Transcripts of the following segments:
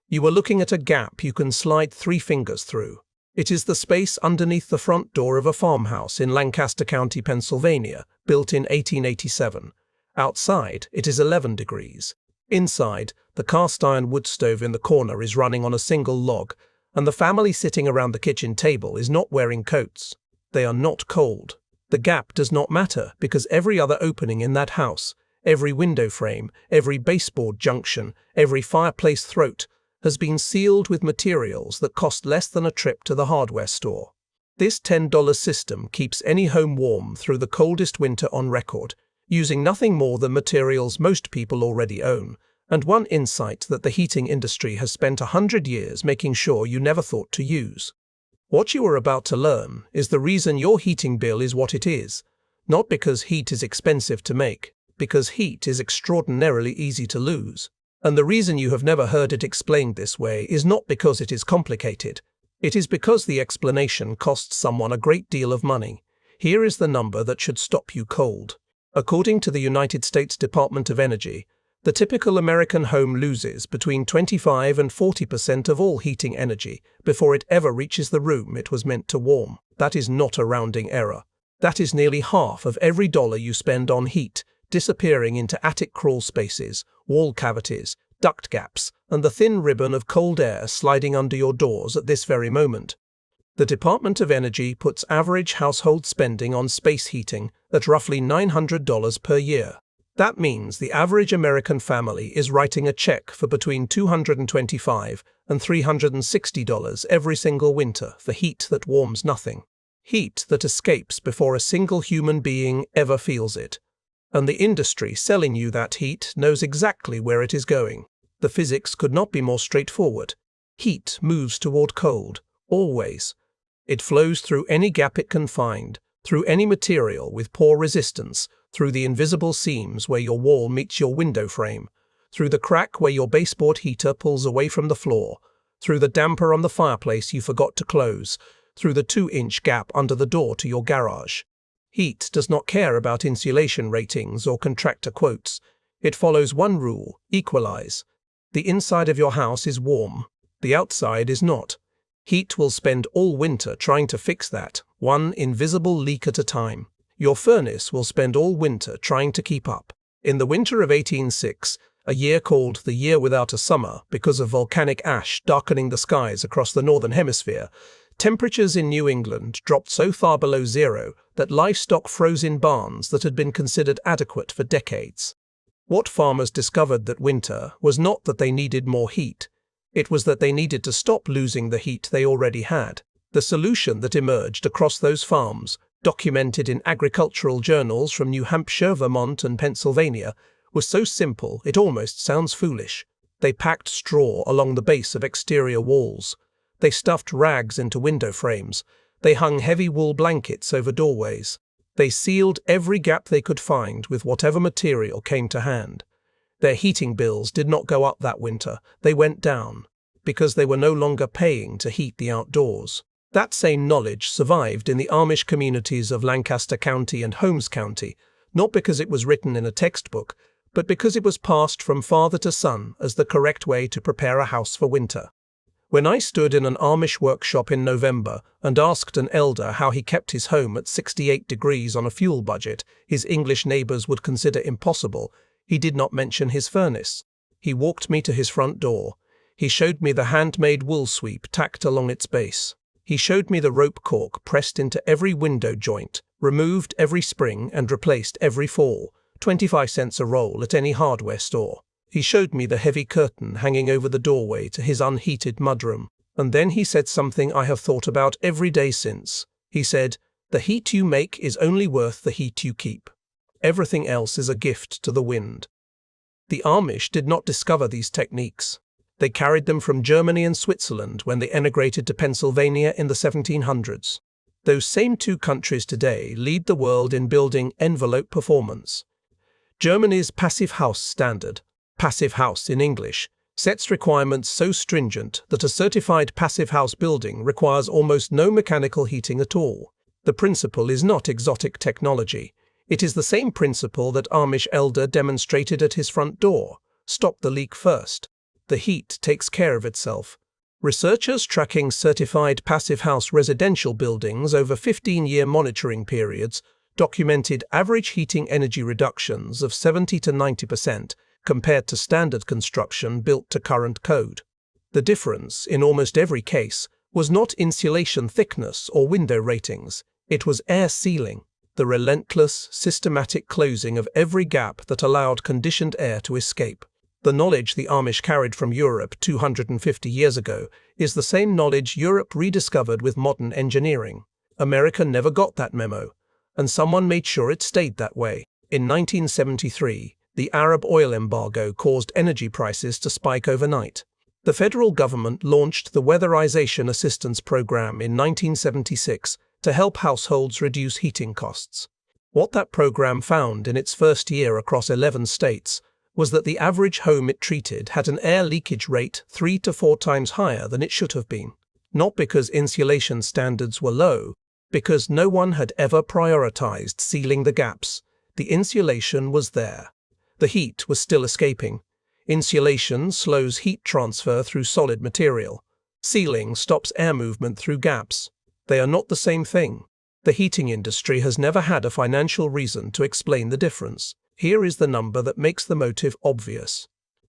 You are looking at a gap you can slide 3 fingers through. It is the space underneath the front door of a farmhouse in Lancaster County, Pennsylvania, built in 1887. Outside, it is 11 degrees. Inside, the cast-iron wood stove in the corner is running on a single log, and the family sitting around the kitchen table is not wearing coats. They are not cold. The gap does not matter because every other opening in that house, every window frame, every baseboard junction, every fireplace throat, has been sealed with materials that cost less than a trip to the hardware store. This $10 system keeps any home warm through the coldest winter on record, using nothing more than materials most people already own, and one insight that the heating industry has spent 100 years making sure you never thought to use. What you are about to learn is the reason your heating bill is what it is, not because heat is expensive to make, because heat is extraordinarily easy to lose. And the reason you have never heard it explained this way is not because it is complicated. It is because the explanation costs someone a great deal of money. Here is the number that should stop you cold. According to the United States Department of Energy, the typical American home loses between 25 and 40% of all heating energy before it ever reaches the room it was meant to warm. That is not a rounding error. That is nearly half of every dollar you spend on heat, disappearing into attic crawl spaces, wall cavities, duct gaps, and the thin ribbon of cold air sliding under your doors at this very moment. The Department of Energy puts average household spending on space heating at roughly $900 per year. That means the average American family is writing a check for between $225 and $360 every single winter for heat that warms nothing. Heat that escapes before a single human being ever feels it. And the industry selling you that heat knows exactly where it is going. The physics could not be more straightforward. Heat moves toward cold, always. It flows through any gap it can find, through any material with poor resistance, through the invisible seams where your wall meets your window frame, through the crack where your baseboard heater pulls away from the floor, through the damper on the fireplace you forgot to close, through the 2-inch gap under the door to your garage. Heat does not care about insulation ratings or contractor quotes. It follows one rule: equalize. The inside of your house is warm. The outside is not. Heat will spend all winter trying to fix that, one invisible leak at a time. Your furnace will spend all winter trying to keep up. In the winter of 1806, a year called the Year Without a Summer because of volcanic ash darkening the skies across the northern hemisphere, temperatures in New England dropped so far below zero that livestock froze in barns that had been considered adequate for decades. What farmers discovered that winter was not that they needed more heat. It was that they needed to stop losing the heat they already had. The solution that emerged across those farms, documented in agricultural journals from New Hampshire, Vermont, and Pennsylvania, was so simple it almost sounds foolish. They packed straw along the base of exterior walls. They stuffed rags into window frames. They hung heavy wool blankets over doorways. They sealed every gap they could find with whatever material came to hand. Their heating bills did not go up that winter, they went down, because they were no longer paying to heat the outdoors. That same knowledge survived in the Amish communities of Lancaster County and Holmes County, not because it was written in a textbook, but because it was passed from father to son as the correct way to prepare a house for winter. When I stood in an Amish workshop in November and asked an elder how he kept his home at 68 degrees on a fuel budget his English neighbors would consider impossible, he did not mention his furnace. He walked me to his front door. He showed me the handmade wool sweep tacked along its base. He showed me the rope cork pressed into every window joint, removed every spring and replaced every fall, 25 cents a roll at any hardware store. He showed me the heavy curtain hanging over the doorway to his unheated mudroom. And then he said something I have thought about every day since. He said, "The heat you make is only worth the heat you keep. Everything else is a gift to the wind." The Amish did not discover these techniques. They carried them from Germany and Switzerland when they emigrated to Pennsylvania in the 1700s. Those same two countries today lead the world in building envelope performance. Germany's Passive House standard, Passive House in English, sets requirements so stringent that a certified passive house building requires almost no mechanical heating at all. The principle is not exotic technology. It is the same principle that Amish elder demonstrated at his front door: stop the leak first. The heat takes care of itself. Researchers tracking certified passive house residential buildings over 15-year monitoring periods documented average heating energy reductions of 70 to 90% compared to standard construction built to current code. The difference, in almost every case, was not insulation thickness or window ratings. It was air sealing, the relentless, systematic closing of every gap that allowed conditioned air to escape. The knowledge the Amish carried from Europe 250 years ago is the same knowledge Europe rediscovered with modern engineering. America never got that memo, and someone made sure it stayed that way. In 1973, the Arab oil embargo caused energy prices to spike overnight. The federal government launched the Weatherization Assistance Program in 1976 to help households reduce heating costs. What that program found in its first year across 11 states was that the average home it treated had an air leakage rate 3 to 4 times higher than it should have been. Not because insulation standards were low, because no one had ever prioritized sealing the gaps. The insulation was there. The heat was still escaping. Insulation slows heat transfer through solid material. Sealing stops air movement through gaps. They are not the same thing. The heating industry has never had a financial reason to explain the difference. Here is the number that makes the motive obvious.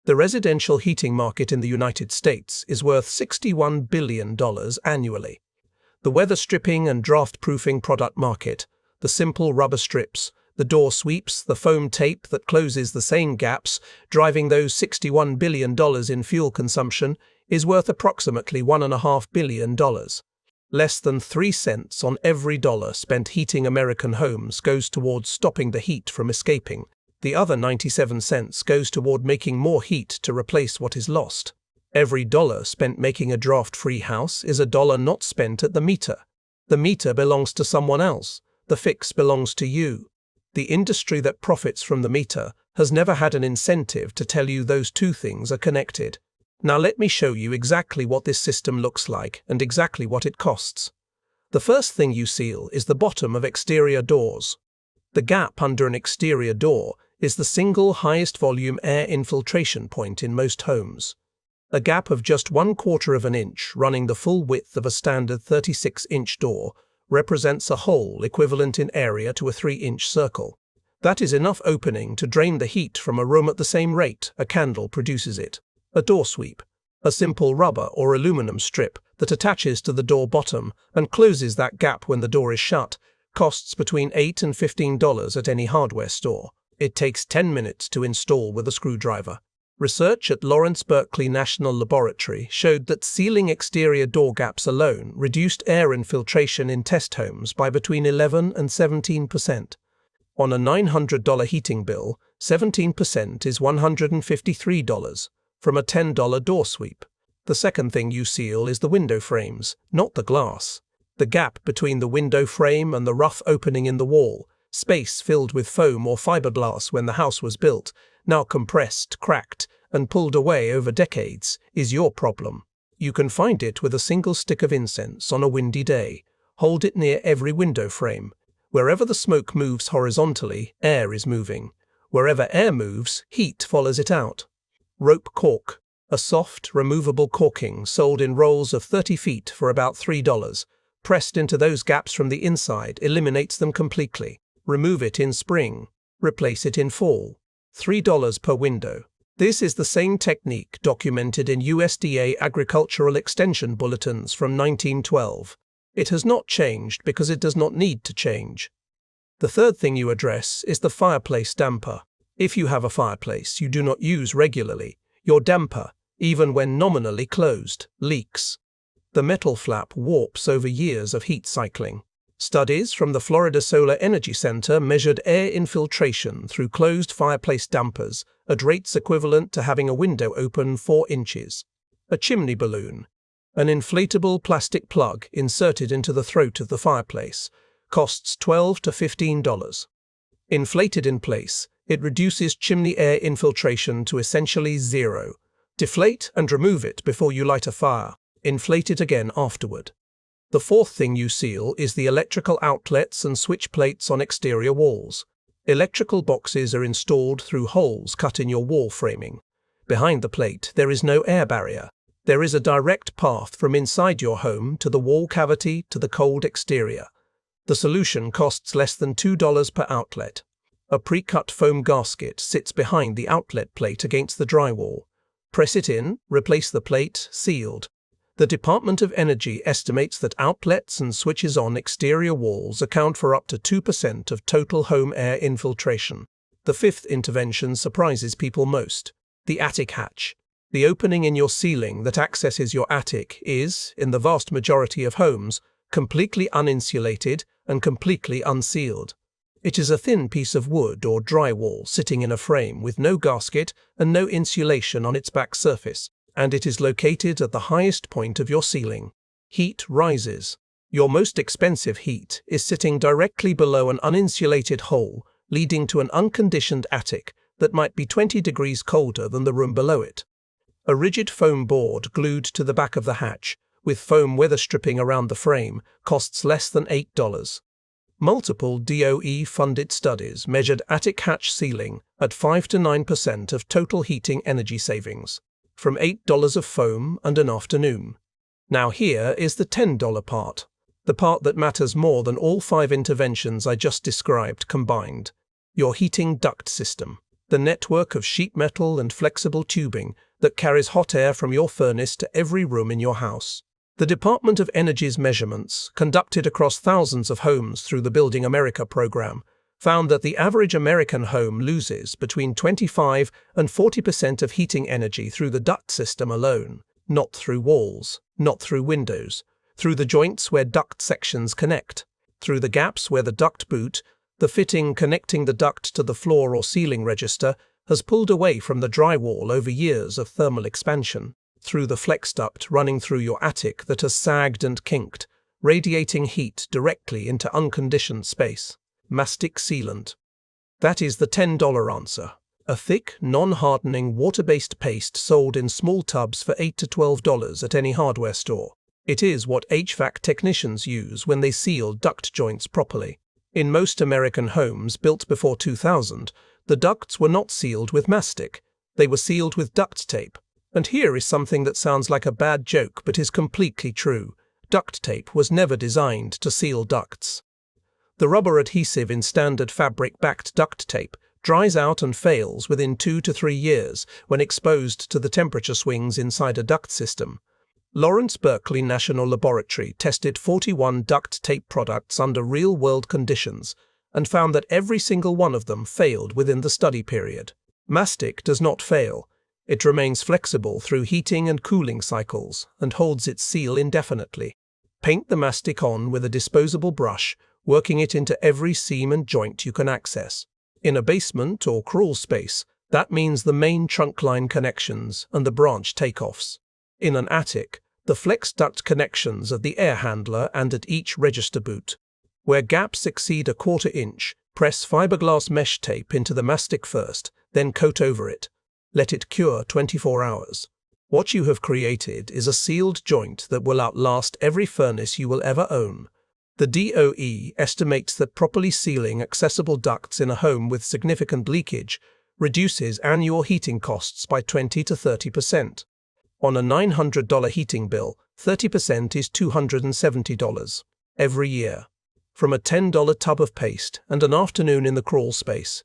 The residential heating market in the United States is worth $61 billion annually. The weather stripping and draft-proofing product market, the simple rubber strips, the door sweeps, the foam tape that closes the same gaps, driving those $61 billion in fuel consumption, is worth approximately $1.5 billion. Less than 3 cents on every dollar spent heating American homes goes towards stopping the heat from escaping. The other 97 cents goes toward making more heat to replace what is lost. Every dollar spent making a draft-free house is a dollar not spent at the meter. The meter belongs to someone else. The fix belongs to you. The industry that profits from the meter has never had an incentive to tell you those two things are connected. Now let me show you exactly what this system looks like and exactly what it costs. The first thing you seal is the bottom of exterior doors. The gap under an exterior door is the single highest volume air infiltration point in most homes. A gap of just 1/4 of an inch running the full width of a standard 36-inch door represents a hole equivalent in area to a 3-inch circle. That is enough opening to drain the heat from a room at the same rate a candle produces it. A door sweep, a simple rubber or aluminum strip that attaches to the door bottom and closes that gap when the door is shut, costs between $8 and $15 at any hardware store. It takes 10 minutes to install with a screwdriver. Research at Lawrence Berkeley National Laboratory showed that sealing exterior door gaps alone reduced air infiltration in test homes by between 11 and 17%. On a $900 heating bill, 17% is $153. From a $10 door sweep. The second thing you seal is the window frames, not the glass. The gap between the window frame and the rough opening in the wall, space filled with foam or fiberglass when the house was built, now compressed, cracked, and pulled away over decades, is your problem. You can find it with a single stick of incense on a windy day. Hold it near every window frame. Wherever the smoke moves horizontally, air is moving. Wherever air moves, heat follows it out. Rope caulk, a soft, removable caulking sold in rolls of 30 feet for about $3, pressed into those gaps from the inside, eliminates them completely. Remove it in spring. Replace it in fall. $3 per window. This is the same technique documented in USDA Agricultural Extension Bulletins from 1912. It has not changed because it does not need to change. The third thing you address is the fireplace damper. If you have a fireplace you do not use regularly, your damper, even when nominally closed, leaks. The metal flap warps over years of heat cycling. Studies from the Florida Solar Energy Center measured air infiltration through closed fireplace dampers at rates equivalent to having a window open 4 inches. A chimney balloon, an inflatable plastic plug inserted into the throat of the fireplace, costs $12 to $15. Inflated in place, it reduces chimney air infiltration to essentially zero. Deflate and remove it before you light a fire. Inflate it again afterward. The fourth thing you seal is the electrical outlets and switch plates on exterior walls. Electrical boxes are installed through holes cut in your wall framing. Behind the plate, there is no air barrier. There is a direct path from inside your home to the wall cavity to the cold exterior. The solution costs less than $2 per outlet. A pre-cut foam gasket sits behind the outlet plate against the drywall. Press it in, replace the plate, sealed. The Department of Energy estimates that outlets and switches on exterior walls account for up to 2% of total home air infiltration. The fifth intervention surprises people most: the attic hatch. The opening in your ceiling that accesses your attic is, in the vast majority of homes, completely uninsulated and completely unsealed. It is a thin piece of wood or drywall sitting in a frame with no gasket and no insulation on its back surface, and it is located at the highest point of your ceiling. Heat rises. Your most expensive heat is sitting directly below an uninsulated hole leading to an unconditioned attic that might be 20 degrees colder than the room below it. A rigid foam board glued to the back of the hatch, with foam weather stripping around the frame, costs less than $8. Multiple DOE-funded studies measured attic hatch sealing at 5 to 9% of total heating energy savings, from $8 of foam and an afternoon. Now here is the $10 part, the part that matters more than all 5 interventions I just described combined: your heating duct system, the network of sheet metal and flexible tubing that carries hot air from your furnace to every room in your house. The Department of Energy's measurements, conducted across thousands of homes through the Building America program, found that the average American home loses between 25 and 40% of heating energy through the duct system alone, not through walls, not through windows, through the joints where duct sections connect, through the gaps where the duct boot, the fitting connecting the duct to the floor or ceiling register, has pulled away from the drywall over years of thermal expansion, through the flex duct running through your attic that has sagged and kinked, radiating heat directly into unconditioned space. Mastic sealant. That is the $10 answer. A thick, non-hardening, water-based paste sold in small tubs for $8 to $12 at any hardware store. It is what HVAC technicians use when they seal duct joints properly. In most American homes built before 2000, the ducts were not sealed with mastic. They were sealed with duct tape. And here is something that sounds like a bad joke but is completely true. Duct tape was never designed to seal ducts. The rubber adhesive in standard fabric-backed duct tape dries out and fails within 2 to 3 years when exposed to the temperature swings inside a duct system. Lawrence Berkeley National Laboratory tested 41 duct tape products under real-world conditions and found that every single one of them failed within the study period. Mastic does not fail. It remains flexible through heating and cooling cycles and holds its seal indefinitely. Paint the mastic on with a disposable brush, working it into every seam and joint you can access. In a basement or crawl space, that means the main trunk line connections and the branch takeoffs. In an attic, the flex duct connections at the air handler and at each register boot. Where gaps exceed a 1/4 inch, press fiberglass mesh tape into the mastic first, then coat over it. Let it cure 24 hours. What you have created is a sealed joint that will outlast every furnace you will ever own. The DOE estimates that properly sealing accessible ducts in a home with significant leakage reduces annual heating costs by 20 to 30%. On a $900 heating bill, 30% is $270 every year. From a $10 tub of paste and an afternoon in the crawl space.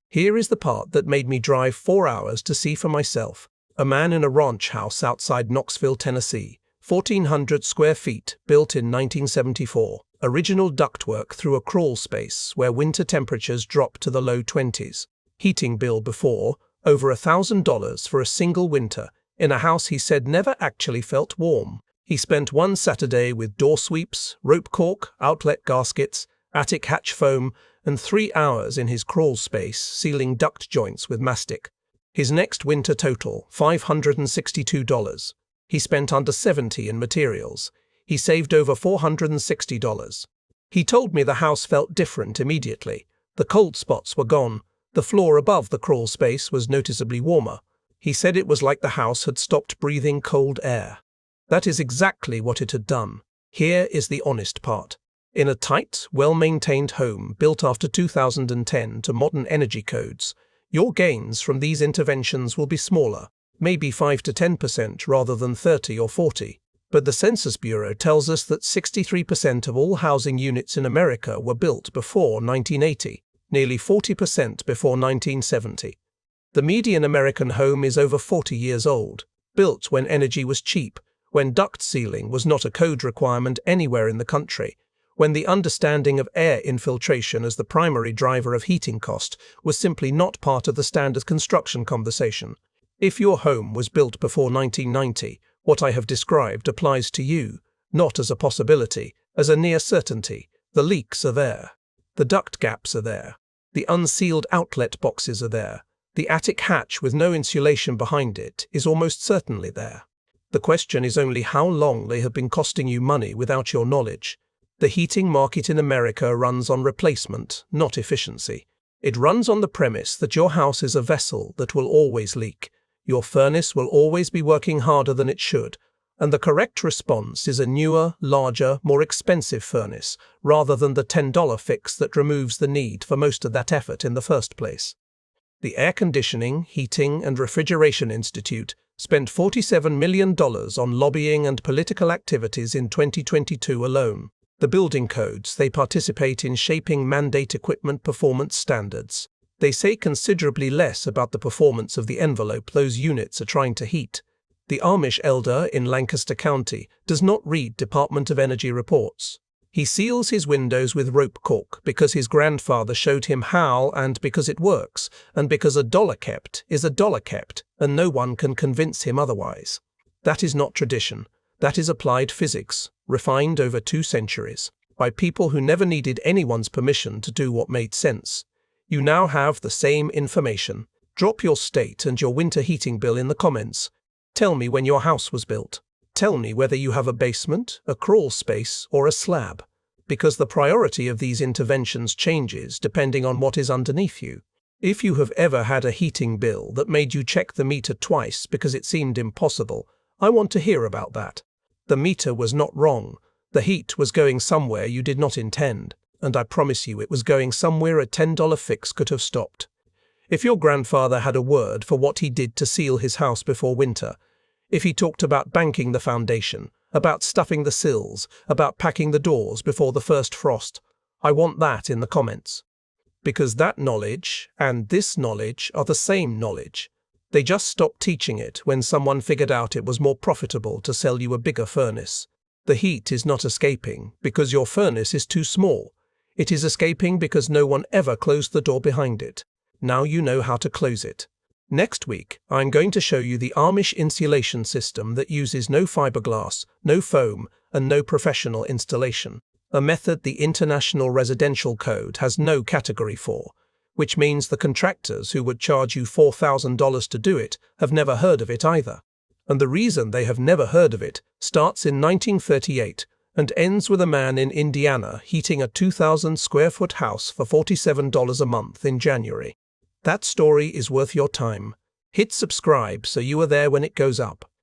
Here is the part that made me drive 4 hours to see for myself. A man in a ranch house outside Knoxville, Tennessee, 1,400 square feet, built in 1974. Original ductwork through a crawl space where winter temperatures drop to the low 20s. Heating bill before, over $1,000 for a single winter, in a house he said never actually felt warm. He spent one Saturday with door sweeps, rope caulk, outlet gaskets, attic hatch foam, and 3 hours in his crawl space sealing duct joints with mastic. His next winter total, $562. He spent under $70 in materials. He saved over $460. He told me the house felt different immediately. The cold spots were gone. The floor above the crawl space was noticeably warmer. He said it was like the house had stopped breathing cold air. That is exactly what it had done. Here is the honest part. In a tight, well-maintained home built after 2010 to modern energy codes, your gains from these interventions will be smaller. maybe 5 to 10% rather than 30 or 40. But the Census Bureau tells us that 63% of all housing units in America were built before 1980, nearly 40% before 1970. The median American home is over 40 years old, built when energy was cheap, when duct sealing was not a code requirement anywhere in the country, when the understanding of air infiltration as the primary driver of heating cost was simply not part of the standard construction conversation. If your home was built before 1990, what I have described applies to you, not as a possibility, as a near certainty. The leaks are there. The duct gaps are there. The unsealed outlet boxes are there. The attic hatch with no insulation behind it is almost certainly there. The question is only how long they have been costing you money without your knowledge. The heating market in America runs on replacement, not efficiency. It runs on the premise that your house is a vessel that will always leak. Your furnace will always be working harder than it should, and the correct response is a newer, larger, more expensive furnace, rather than the $10 fix that removes the need for most of that effort in the first place. The Air Conditioning, Heating and Refrigeration Institute spent $47 million on lobbying and political activities in 2022 alone. The building codes they participate in shaping mandate equipment performance standards. They say considerably less about the performance of the envelope those units are trying to heat. The Amish elder in Lancaster County does not read Department of Energy reports. He seals his windows with rope caulk because his grandfather showed him how, and because it works, and because a dollar kept is a dollar kept, and no one can convince him otherwise. That is not tradition. That is applied physics, refined over 2 centuries, by people who never needed anyone's permission to do what made sense. You now have the same information. Drop your state and your winter heating bill in the comments. Tell me when your house was built. Tell me whether you have a basement, a crawl space, or a slab, because the priority of these interventions changes depending on what is underneath you. If you have ever had a heating bill that made you check the meter twice because it seemed impossible, I want to hear about that. The meter was not wrong. The heat was going somewhere you did not intend, and I promise you it was going somewhere a $10 fix could have stopped. If your grandfather had a word for what he did to seal his house before winter, if he talked about banking the foundation, about stuffing the sills, about packing the doors before the first frost, I want that in the comments. Because that knowledge and this knowledge are the same knowledge. They just stopped teaching it when someone figured out it was more profitable to sell you a bigger furnace. The heat is not escaping because your furnace is too small. It is escaping because no one ever closed the door behind it. Now you know how to close it. Next week, I'm going to show you the Amish insulation system that uses no fiberglass, no foam, and no professional installation. A method the International Residential Code has no category for, which means the contractors who would charge you $4,000 to do it have never heard of it either. And the reason they have never heard of it starts in 1938 and ends with a man in Indiana heating a 2,000 square foot house for $47 a month in January. That story is worth your time. Hit subscribe so you are there when it goes up.